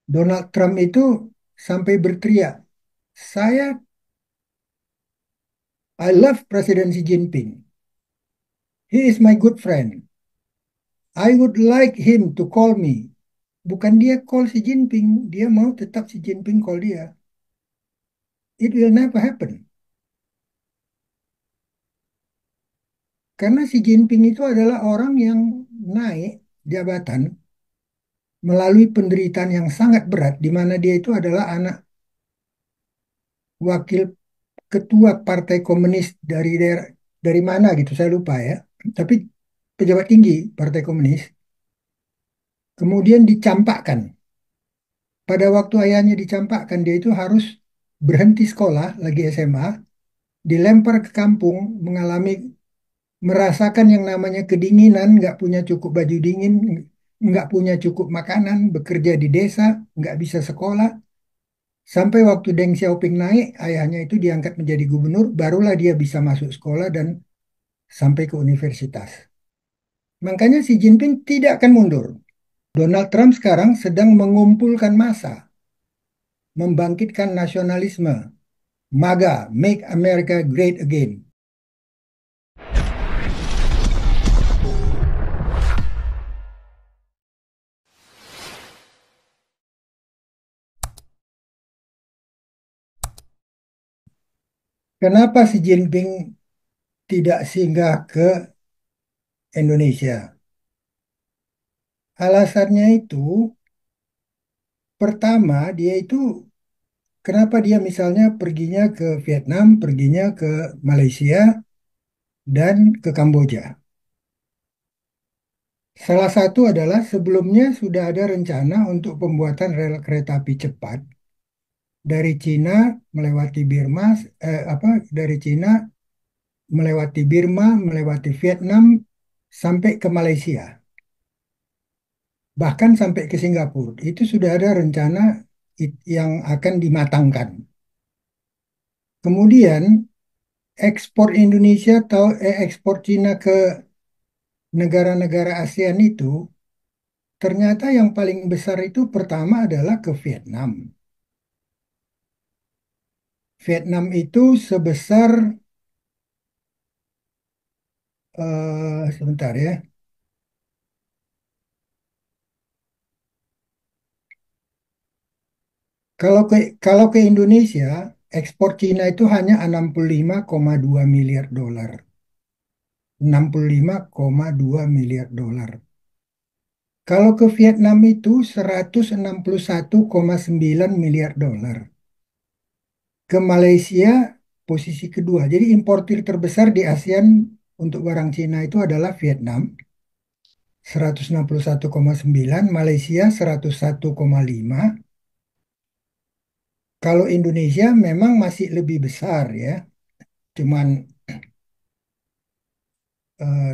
Donald Trump itu sampai berteriak, I love Presiden Xi Jinping. He is my good friend. I would like him to call me. Bukan dia call Xi Jinping, dia mau tetap Xi Jinping call dia. It will never happen. Karena Xi Jinping itu adalah orang yang naik jabatan melalui penderitaan yang sangat berat, di mana dia itu adalah anak wakil ketua Partai Komunis dari daerah dari mana gitu, saya lupa ya. Tapi pejabat tinggi Partai Komunis. Kemudian dicampakkan. Pada waktu ayahnya dicampakkan, dia itu harus berhenti sekolah, lagi SMA, dilempar ke kampung, merasakan yang namanya kedinginan, nggak punya cukup baju dingin, nggak punya cukup makanan, bekerja di desa, nggak bisa sekolah. Sampai waktu Deng Xiaoping naik, ayahnya itu diangkat menjadi gubernur, barulah dia bisa masuk sekolah dan sampai ke universitas. Makanya Xi Jinping tidak akan mundur. Donald Trump sekarang sedang mengumpulkan massa, membangkitkan nasionalisme, MAGA, Make America Great Again. Kenapa Xi Jinping tidak singgah ke Indonesia? Alasannya itu, pertama, kenapa dia misalnya perginya ke Vietnam, perginya ke Malaysia, dan ke Kamboja. Salah satu adalah sebelumnya sudah ada rencana untuk pembuatan rel kereta api cepat dari Cina melewati dari Cina melewati Birma, melewati Vietnam, sampai ke Malaysia, bahkan sampai ke Singapura. Itu sudah ada rencana yang akan dimatangkan. Kemudian ekspor Indonesia atau ekspor Cina ke negara-negara ASEAN itu ternyata yang paling besar itu pertama adalah ke Vietnam. Vietnam itu sebesar sebentar ya. Kalau ke Indonesia, ekspor Cina itu hanya 65,2 miliar dolar. 65,2 miliar dolar. Kalau ke Vietnam itu 161,9 miliar dolar. Ke Malaysia posisi kedua. Jadi importir terbesar di ASEAN untuk barang Cina itu adalah Vietnam 161,9, Malaysia 101,5. Kalau Indonesia memang masih lebih besar ya. Cuman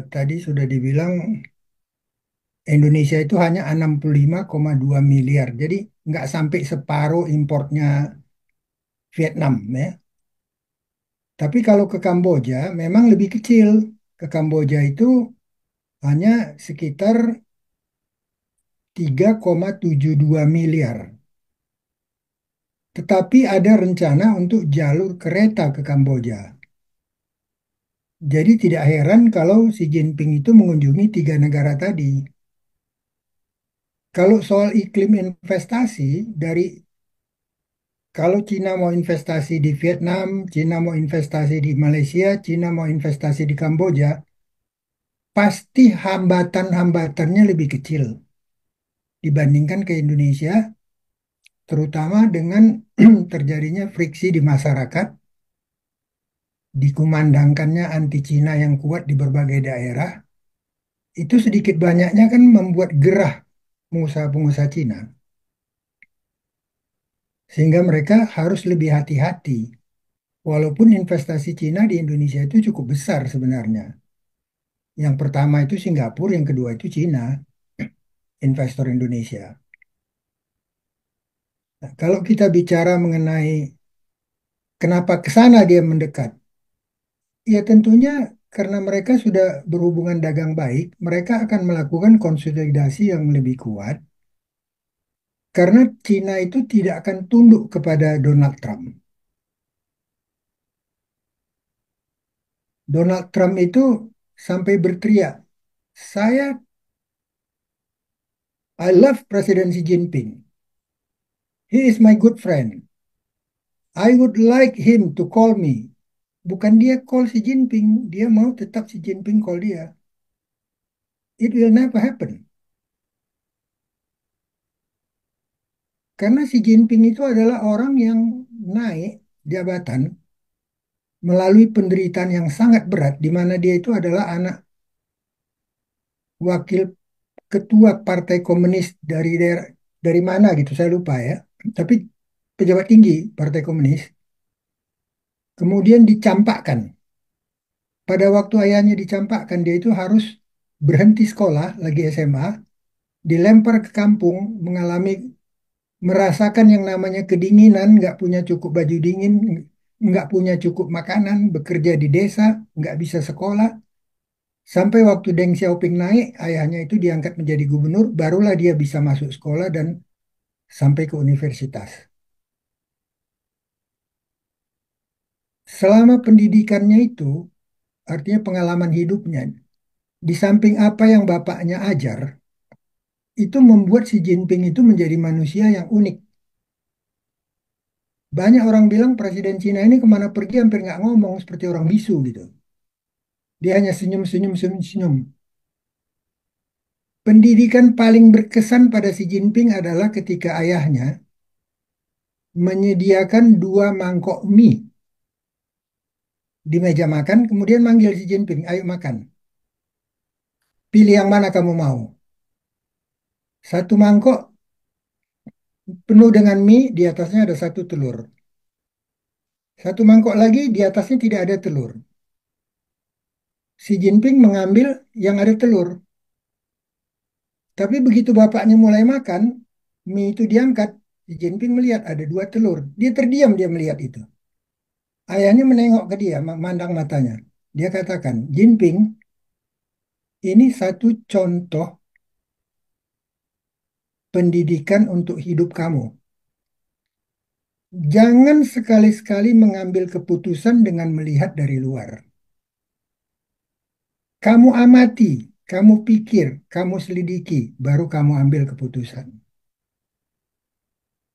tadi sudah dibilang Indonesia itu hanya 65,2 miliar. Jadi nggak sampai separuh importnya Vietnam ya. Tapi kalau ke Kamboja memang lebih kecil. Ke Kamboja itu hanya sekitar 3,72 miliar. Tetapi ada rencana untuk jalur kereta ke Kamboja. Jadi tidak heran kalau Xi Jinping itu mengunjungi tiga negara tadi. Kalau soal iklim investasi, kalau Cina mau investasi di Vietnam, Cina mau investasi di Malaysia, Cina mau investasi di Kamboja, pasti hambatan-hambatannya lebih kecil dibandingkan ke Indonesia, terutama dengan terjadinya friksi di masyarakat, dikumandangkannya anti Cina yang kuat di berbagai daerah, itu sedikit banyaknya kan membuat gerah pengusaha-pengusaha Cina, sehingga mereka harus lebih hati-hati. Walaupun investasi Cina di Indonesia itu cukup besar sebenarnya. Yang pertama itu Singapura, yang kedua itu Cina, investor Indonesia. Nah, kalau kita bicara mengenai kenapa ke sana dia mendekat, ya tentunya karena mereka sudah berhubungan dagang baik, mereka akan melakukan konsolidasi yang lebih kuat Karena Cina itu tidak akan tunduk kepada Donald Trump. Donald Trump itu sampai berteriak, saya, I love Presiden Xi Jinping. He is my good friend. I would like him to call me. Bukan dia call Xi Jinping, dia mau tetap Xi Jinping call dia. It will never happen. Karena Xi Jinping itu adalah orang yang naik jabatan melalui penderitaan yang sangat berat, di mana dia itu adalah anak wakil ketua Partai Komunis dari daerah, dari mana gitu, saya lupa ya. Tapi pejabat tinggi Partai Komunis. Kemudian dicampakkan. Pada waktu ayahnya dicampakkan, dia itu harus berhenti sekolah, lagi SMA, dilempar ke kampung, merasakan yang namanya kedinginan, nggak punya cukup baju dingin, nggak punya cukup makanan, bekerja di desa, nggak bisa sekolah. Sampai waktu Deng Xiaoping naik, ayahnya itu diangkat menjadi gubernur, barulah dia bisa masuk sekolah dan sampai ke universitas. Selama pendidikannya itu, artinya pengalaman hidupnya, di samping apa yang bapaknya ajar, itu membuat Xi Jinping itu menjadi manusia yang unik. Banyak orang bilang Presiden Cina ini kemana pergi hampir nggak ngomong seperti orang bisu gitu. Dia hanya senyum-senyum, senyum-senyum. Pendidikan paling berkesan pada Xi Jinping adalah ketika ayahnya menyediakan 2 mangkok mie di meja makan, kemudian manggil Xi Jinping, ayo makan. Pilih yang mana kamu mau. Satu mangkok penuh dengan mie, di atasnya ada satu telur. Satu mangkok lagi, di atasnya tidak ada telur. Xi Jinping mengambil yang ada telur. Tapi begitu bapaknya mulai makan, mie itu diangkat. Xi Jinping melihat ada 2 telur. Dia terdiam, dia melihat itu. Ayahnya menengok ke dia, memandang matanya. Dia katakan, Jinping, ini satu contoh pendidikan untuk hidup kamu. Jangan sekali-sekali mengambil keputusan dengan melihat dari luar. Kamu amati, kamu pikir, kamu selidiki, baru kamu ambil keputusan.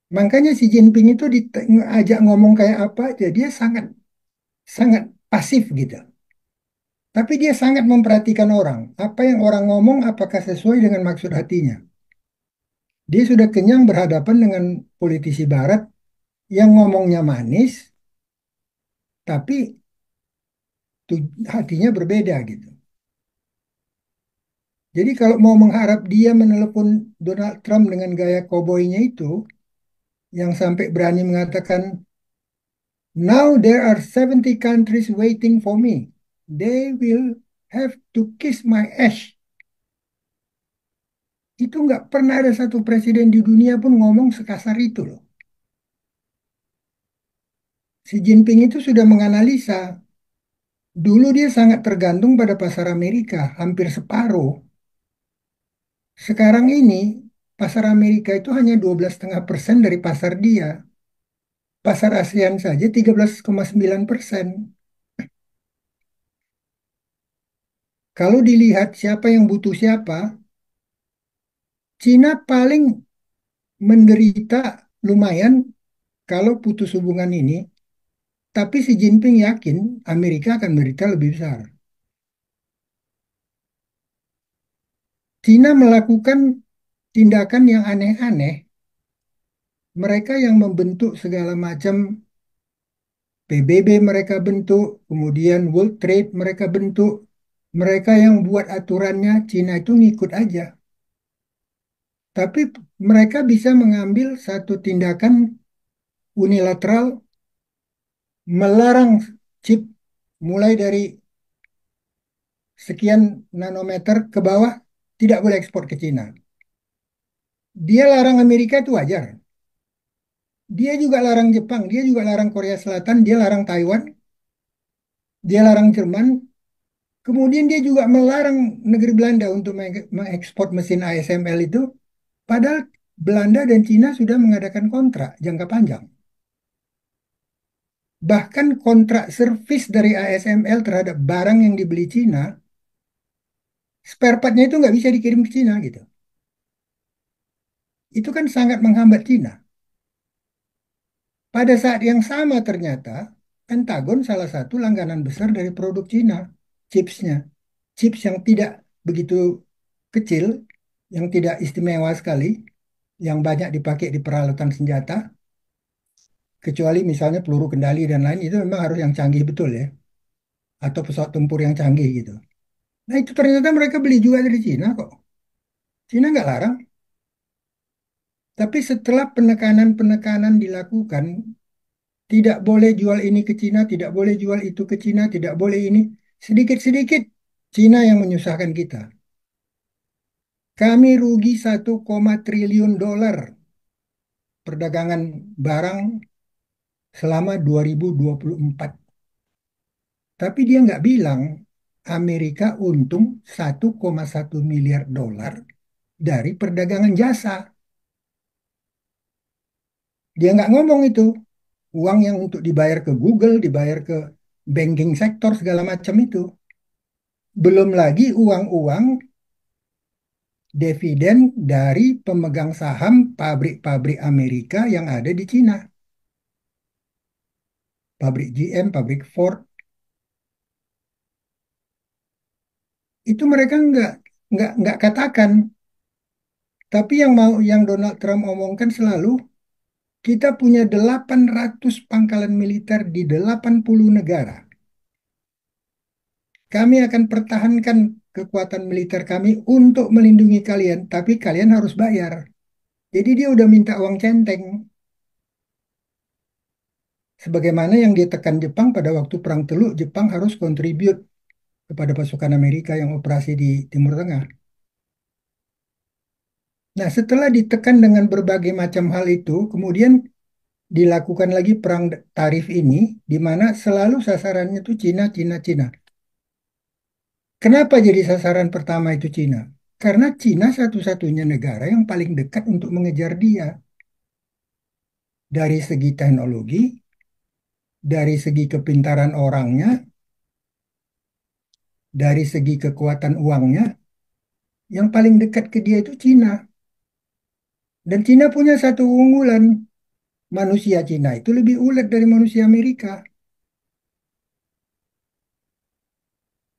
Makanya si Jinping itu diajak ngomong kayak apa aja, dia sangat sangat pasif gitu. Tapi dia sangat memperhatikan orang. Apa yang orang ngomong, apakah sesuai dengan maksud hatinya. Dia sudah kenyang berhadapan dengan politisi barat yang ngomongnya manis, tapi hatinya berbeda gitu. Jadi kalau mau mengharap dia menelepon Donald Trump dengan gaya koboynya itu, yang sampai berani mengatakan, now there are 70 countries waiting for me. They will have to kiss my ass. Itu nggak pernah ada satu presiden di dunia pun ngomong sekasar itu loh. Xi Jinping itu sudah menganalisa. Dulu dia sangat tergantung pada pasar Amerika, hampir separuh. Sekarang ini pasar Amerika itu hanya 12,5% dari pasar dia. Pasar ASEAN saja 13,9%. Kalau dilihat siapa yang butuh siapa, Cina paling menderita lumayan kalau putus hubungan ini, tapi si Jinping yakin Amerika akan menderita lebih besar. Cina melakukan tindakan yang aneh-aneh. Mereka yang membentuk segala macam PBB mereka bentuk, kemudian World Trade mereka bentuk, mereka yang buat aturannya Cina itu ngikut aja. Tapi mereka bisa mengambil satu tindakan unilateral melarang chip mulai dari sekian nanometer ke bawah tidak boleh ekspor ke Cina. Dia larang Amerika itu wajar. Dia juga larang Jepang, dia juga larang Korea Selatan, dia larang Taiwan, dia larang Jerman. Kemudian dia juga melarang negeri Belanda untuk mengekspor mesin ASML itu. Padahal Belanda dan Cina sudah mengadakan kontrak jangka panjang. Bahkan kontrak servis dari ASML terhadap barang yang dibeli Cina, spare partnya itu nggak bisa dikirim ke Cina gitu. Itu kan sangat menghambat Cina. Pada saat yang sama ternyata Pentagon salah satu langganan besar dari produk Cina, chipsnya. Chips yang tidak begitu kecil, yang tidak istimewa sekali, yang banyak dipakai di peralatan senjata, kecuali misalnya peluru kendali dan lain, itu memang harus yang canggih betul ya, atau pesawat tempur yang canggih gitu. Nah itu ternyata mereka beli juga dari Cina kok. Cina nggak larang. Tapi setelah penekanan-penekanan dilakukan, tidak boleh jual ini ke Cina, tidak boleh jual itu ke Cina, tidak boleh ini. Sedikit-sedikit Cina yang menyusahkan kita. Kami rugi 1,1 triliun dolar perdagangan barang selama 2024. Tapi dia nggak bilang Amerika untung 1,1 miliar dolar dari perdagangan jasa. Dia nggak ngomong itu. Uang yang untuk dibayar ke Google, dibayar ke banking sektor segala macam itu. Belum lagi uang-uang dividen dari pemegang saham pabrik-pabrik Amerika yang ada di Cina. Pabrik GM, pabrik Ford. Itu mereka nggak katakan. Tapi yang mau yang Donald Trump omongkan selalu, kita punya 800 pangkalan militer di 80 negara. Kami akan pertahankan kekuatan militer kami untuk melindungi kalian, tapi kalian harus bayar. Jadi dia udah minta uang centeng. Sebagaimana yang ditekan Jepang pada waktu Perang Teluk, Jepang harus contribute kepada pasukan Amerika yang operasi di Timur Tengah. Nah, setelah ditekan dengan berbagai macam hal itu, kemudian dilakukan lagi perang tarif ini, di mana selalu sasarannya itu Cina, Cina, Cina. Kenapa jadi sasaran pertama itu Cina? Karena Cina satu-satunya negara yang paling dekat untuk mengejar dia. Dari segi teknologi, dari segi kepintaran orangnya, dari segi kekuatan uangnya, yang paling dekat ke dia itu Cina. Dan Cina punya satu unggulan. Manusia Cina itu lebih ulet dari manusia Amerika.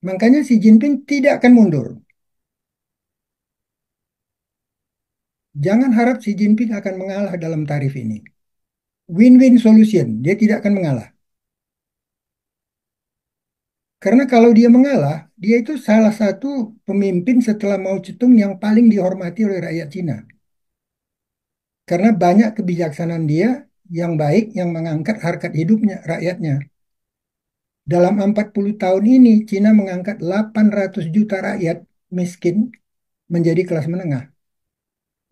Makanya Xi Jinping tidak akan mundur. Jangan harap Xi Jinping akan mengalah dalam tarif ini. Win-win solution, dia tidak akan mengalah. Karena kalau dia mengalah, dia itu salah satu pemimpin setelah Mao Zedong yang paling dihormati oleh rakyat Cina. Karena banyak kebijaksanaan dia yang baik yang mengangkat harkat hidupnya rakyatnya. Dalam 40 tahun ini, Cina mengangkat 800 juta rakyat miskin menjadi kelas menengah.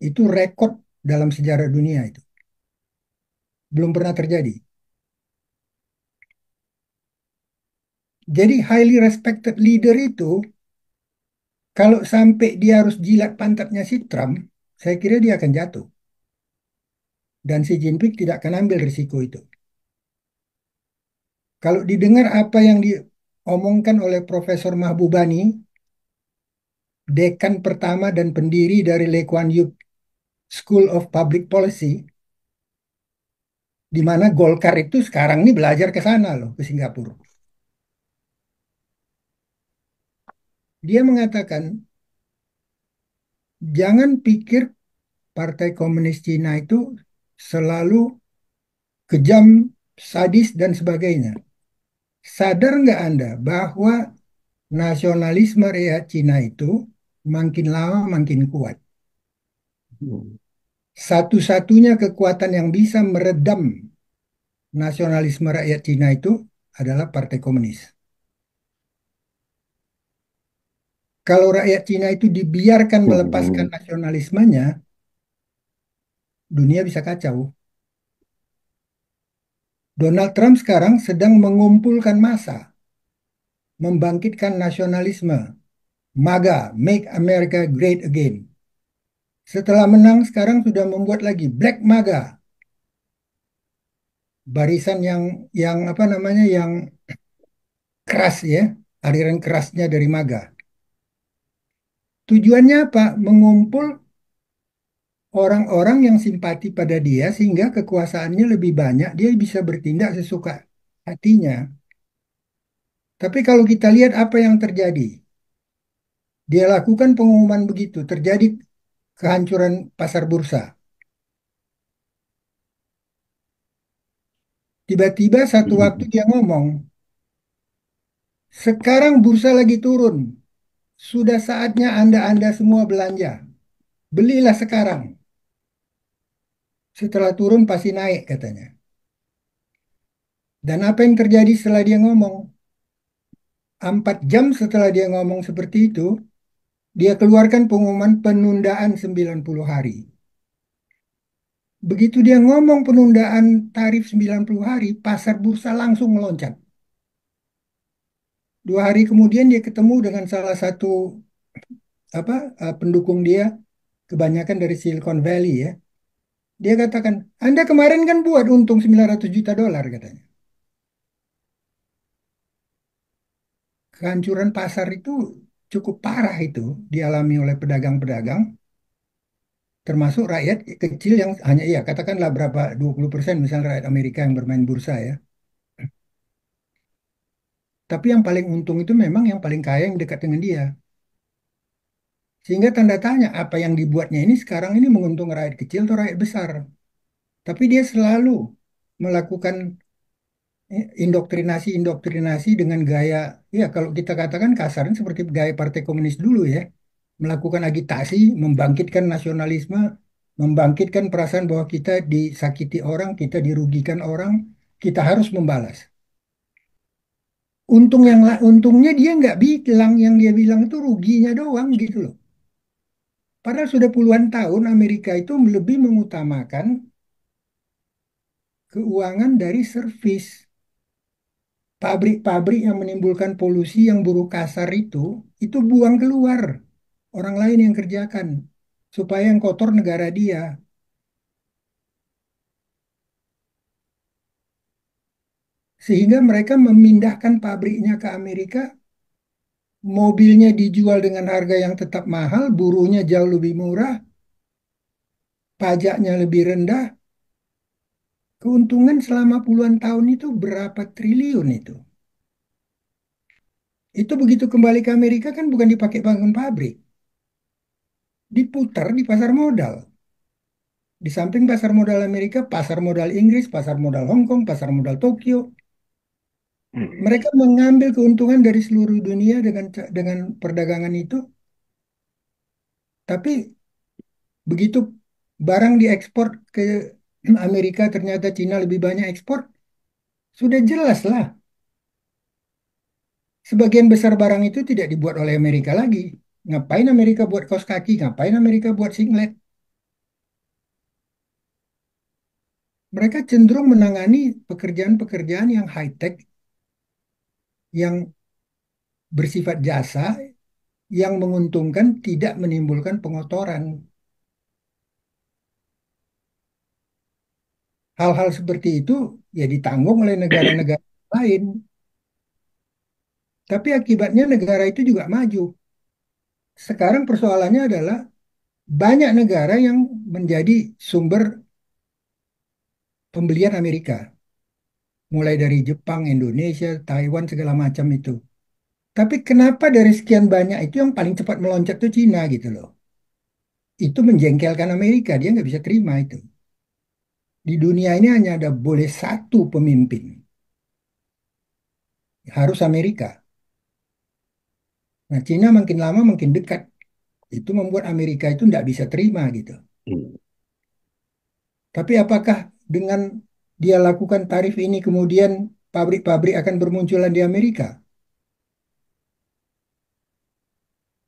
Itu rekor dalam sejarah dunia itu. Belum pernah terjadi. Jadi highly respected leader itu, kalau sampai dia harus jilat pantatnya si Trump, saya kira dia akan jatuh. Dan Xi Jinping tidak akan ambil risiko itu. Kalau didengar apa yang diomongkan oleh Profesor Mahbubani, dekan pertama dan pendiri dari Lee Kuan Yew School of Public Policy, di mana Golkar itu sekarang ini belajar ke sana loh, ke Singapura. Dia mengatakan, jangan pikir Partai Komunis Cina itu selalu kejam, sadis, dan sebagainya. Sadar nggak Anda bahwa nasionalisme rakyat Cina itu makin lama makin kuat. Satu-satunya kekuatan yang bisa meredam nasionalisme rakyat Cina itu adalah Partai Komunis. Kalau rakyat Cina itu dibiarkan melepaskan nasionalismenya, dunia bisa kacau. Donald Trump sekarang sedang mengumpulkan massa, membangkitkan nasionalisme, MAGA, Make America Great Again. Setelah menang sekarang sudah membuat lagi Black MAGA, barisan yang apa namanya yang keras ya, aliran kerasnya dari MAGA. Tujuannya apa? Mengumpul orang-orang yang simpati pada dia sehingga kekuasaannya lebih banyak, dia bisa bertindak sesuka hatinya. Tapi kalau kita lihat apa yang terjadi, dia lakukan pengumuman begitu, terjadi kehancuran pasar bursa. Tiba-tiba satu waktu Mm-mm. dia ngomong, sekarang bursa lagi turun, sudah saatnya Anda-Anda semua belanja. Belilah sekarang. Setelah turun pasti naik katanya. Dan apa yang terjadi setelah dia ngomong? 4 jam setelah dia ngomong seperti itu, dia keluarkan pengumuman penundaan 90 hari. Begitu dia ngomong penundaan tarif 90 hari, pasar bursa langsung meloncat. 2 hari kemudian dia ketemu dengan salah satu apa pendukung dia, kebanyakan dari Silicon Valley ya. Dia katakan, Anda kemarin kan buat untung 900 juta dolar katanya. Kehancuran pasar itu cukup parah itu dialami oleh pedagang-pedagang, termasuk rakyat kecil yang hanya iya katakanlah berapa 20% misalnya rakyat Amerika yang bermain bursa ya. Tapi yang paling untung itu memang yang paling kaya yang dekat dengan dia. Sehingga tanda tanya apa yang dibuatnya ini sekarang ini menguntung rakyat kecil atau rakyat besar. Tapi dia selalu melakukan indoktrinasi dengan gaya, ya kalau kita katakan kasarnya seperti gaya Partai Komunis dulu ya, melakukan agitasi, membangkitkan nasionalisme, membangkitkan perasaan bahwa kita disakiti orang, kita dirugikan orang, kita harus membalas. Untungnya dia nggak bilang, yang dia bilang itu ruginya doang gitu loh. Padahal sudah puluhan tahun Amerika itu lebih mengutamakan keuangan dari servis. Pabrik-pabrik yang menimbulkan polusi yang buruh kasar itu buang keluar. Orang lain yang kerjakan. Supaya yang kotor negara dia. Sehingga mereka memindahkan pabriknya ke Amerika, mobilnya dijual dengan harga yang tetap mahal, buruhnya jauh lebih murah, pajaknya lebih rendah. Keuntungan selama puluhan tahun itu berapa triliun itu. Itu begitu kembali ke Amerika kan bukan dipakai bangun pabrik, diputar di pasar modal. Di samping pasar modal Amerika, pasar modal Inggris, pasar modal Hong Kong, pasar modal Tokyo, Mm-mm. mereka mengambil keuntungan dari seluruh dunia dengan perdagangan itu. Tapi begitu barang diekspor ke Amerika, ternyata Cina lebih banyak ekspor, sudah jelas lah. Sebagian besar barang itu tidak dibuat oleh Amerika lagi. Ngapain Amerika buat kaos kaki? Ngapain Amerika buat singlet? Mereka cenderung menangani pekerjaan-pekerjaan yang high-tech, yang bersifat jasa, yang menguntungkan tidak menimbulkan pengotoran. Hal-hal seperti itu ya ditanggung oleh negara-negara lain. Tapi akibatnya negara itu juga maju. Sekarang persoalannya adalah banyak negara yang menjadi sumber pembelian Amerika. Mulai dari Jepang, Indonesia, Taiwan, segala macam itu. Tapi kenapa dari sekian banyak itu yang paling cepat melonjak itu Cina gitu loh. Itu menjengkelkan Amerika, dia nggak bisa terima itu. Di dunia ini hanya ada boleh satu pemimpin, harus Amerika. Nah, Cina makin lama makin dekat. Itu membuat Amerika itu tidak bisa terima gitu. Mm. Tapi apakah dengan dia lakukan tarif ini kemudian pabrik-pabrik akan bermunculan di Amerika?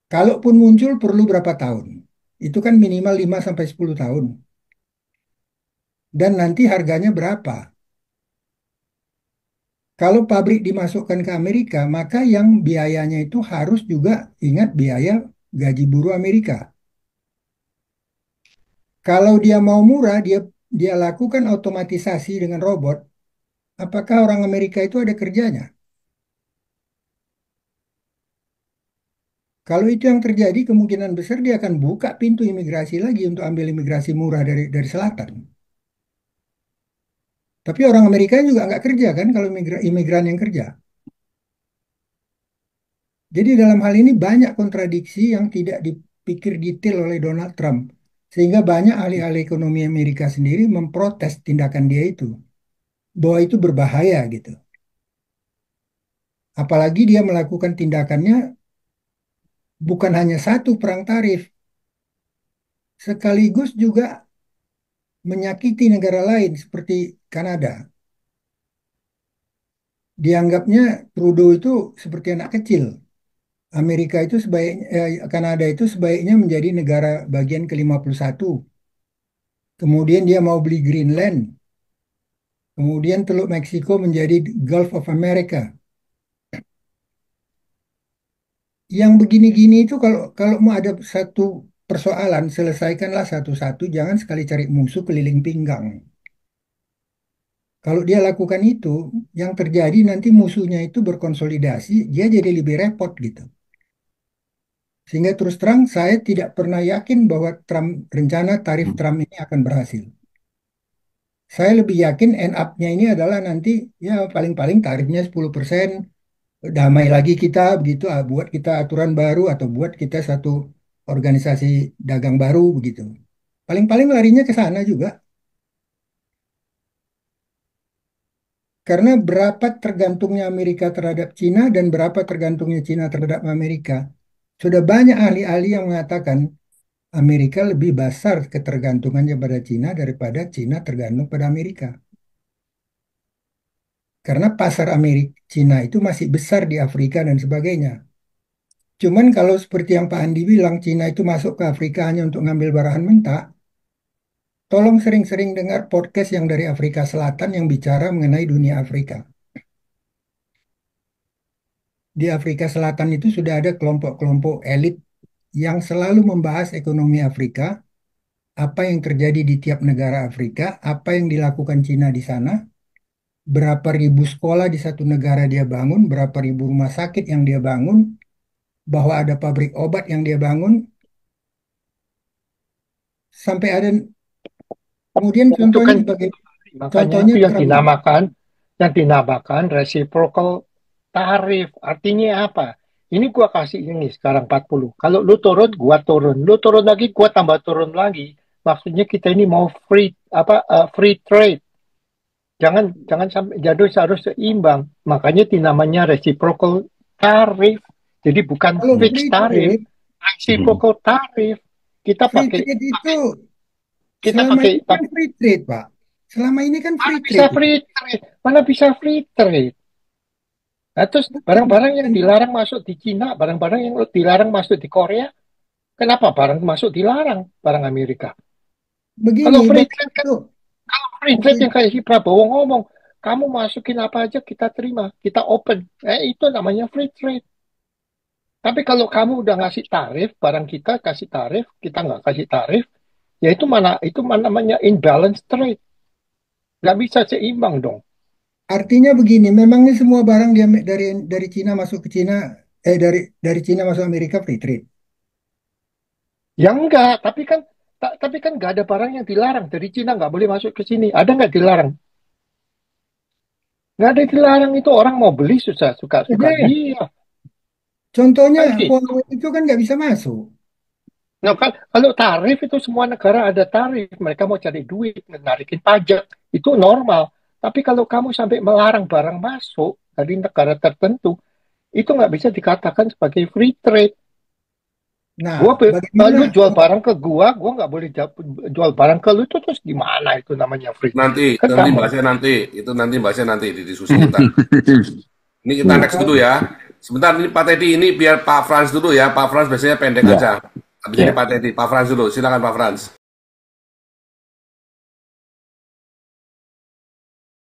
Kalaupun muncul perlu berapa tahun? Itu kan minimal 5 sampai 10 tahun. Dan nanti harganya berapa? Kalau pabrik dimasukkan ke Amerika, maka yang biayanya itu harus juga ingat biaya gaji buruh Amerika. Kalau dia mau murah, dia lakukan otomatisasi dengan robot. Apakah orang Amerika itu ada kerjanya? Kalau itu yang terjadi, kemungkinan besar dia akan buka pintu imigrasi lagi untuk ambil imigrasi murah dari selatan. Tapi orang Amerika juga nggak kerja kan kalau imigran yang kerja. Jadi dalam hal ini banyak kontradiksi yang tidak dipikir detail oleh Donald Trump. Sehingga banyak ahli-ahli ekonomi Amerika sendiri memprotes tindakan dia itu. Bahwa itu berbahaya gitu. Apalagi dia melakukan tindakannya bukan hanya satu perang tarif. Sekaligus juga menyakiti negara lain seperti Kanada. Dianggapnya Trudeau itu seperti anak kecil. Amerika itu sebaiknya, Kanada itu sebaiknya menjadi negara bagian ke-51. Kemudian dia mau beli Greenland. Kemudian Teluk Meksiko menjadi Gulf of America. Yang begini-gini itu kalau kalau mau ada satu persoalan, selesaikanlah satu-satu, jangan sekali cari musuh keliling pinggang. Kalau dia lakukan itu, yang terjadi nanti musuhnya itu berkonsolidasi, dia jadi lebih repot gitu. Sehingga terus terang saya tidak pernah yakin bahwa rencana tarif Trump ini akan berhasil. Saya lebih yakin end up-nya ini adalah nanti ya paling-paling tarifnya 10%, damai lagi kita begitu, buat kita aturan baru atau buat kita satu organisasi dagang baru begitu. Paling-paling larinya ke sana juga. Karena berapa tergantungnya Amerika terhadap Cina dan berapa tergantungnya Cina terhadap Amerika. Sudah banyak ahli-ahli yang mengatakan Amerika lebih besar ketergantungannya pada Cina daripada Cina tergantung pada Amerika. Karena pasar Amerika Cina itu masih besar di Afrika dan sebagainya. Cuman kalau seperti yang Pak Andi bilang, Cina itu masuk ke Afrika hanya untuk ngambil bahan mentah, tolong sering-sering dengar podcast yang dari Afrika Selatan yang bicara mengenai dunia Afrika. Di Afrika Selatan itu sudah ada kelompok-kelompok elit yang selalu membahas ekonomi Afrika, apa yang terjadi di tiap negara Afrika, apa yang dilakukan Cina di sana, berapa ribu sekolah di satu negara dia bangun, berapa ribu rumah sakit yang dia bangun, bahwa ada pabrik obat yang dia bangun, sampai ada kemudian Itu contohnya kan sebagai makanya contohnya itu Trump itu. yang dinamakan reciprocal tarif. Artinya apa? Ini gua kasih ini sekarang 40. Kalau lu turun, gua turun. Lu turun lagi, gua tambah turun lagi. Maksudnya kita ini mau free trade. Jangan jangan sampai jadi harus seimbang. Makanya dinamanya reciprocal tarif. Jadi bukan Kalau fixed free tarif, trade, reciprocal tarif. Kita free pakai trade itu kita selama pakai ini kan pakai free trade, Pak. Selama ini kan mana free bisa trade itu. free trade? Mana bisa free trade? Nah, terus Bukan, barang-barang yang bukan. dilarang masuk di Cina, barang-barang yang dilarang masuk di Korea, kenapa barang masuk dilarang barang Amerika? Begini, Kalau free trade kan, begitu. kalau free trade yang Begini. kayak si Prabowo ngomong, kamu masukin apa aja kita terima, kita open. Itu namanya free trade. Tapi kalau kamu udah ngasih tarif, barang kita kasih tarif, kita nggak kasih tarif, ya itu mana namanya imbalance trade. Nggak bisa seimbang dong. Artinya begini, memangnya semua barang dia dari Cina masuk ke Cina, dari Cina masuk Amerika free trade. Ya enggak, tapi kan nggak ada barang yang dilarang dari Cina nggak boleh masuk ke sini. Ada nggak dilarang? Nggak ada dilarang itu orang mau beli susah suka suka Ada. dia Contohnya kan gitu. Huawei itu kan nggak bisa masuk. Nah, kalau tarif itu semua negara ada tarif, mereka mau cari duit, menarikin pajak itu normal. Tapi kalau kamu sampai melarang barang masuk dari negara tertentu, itu nggak bisa dikatakan sebagai free trade. Nah, bagaimana Lu jual barang ke gua nggak boleh jual barang ke lu itu terus gimana itu namanya free trade? Nanti, Kan nanti nggak bahasnya mungkin. nanti. Itu nanti bahasnya nanti di diskusi kita. Ini kita Hmm. next dulu ya. Sebentar, ini Pak Teddy ini biar Pak Frans dulu ya. Pak Frans biasanya pendek Ya, aja. Habis ini ya. Pak Teddy. Pak Frans dulu. Silakan Pak Frans.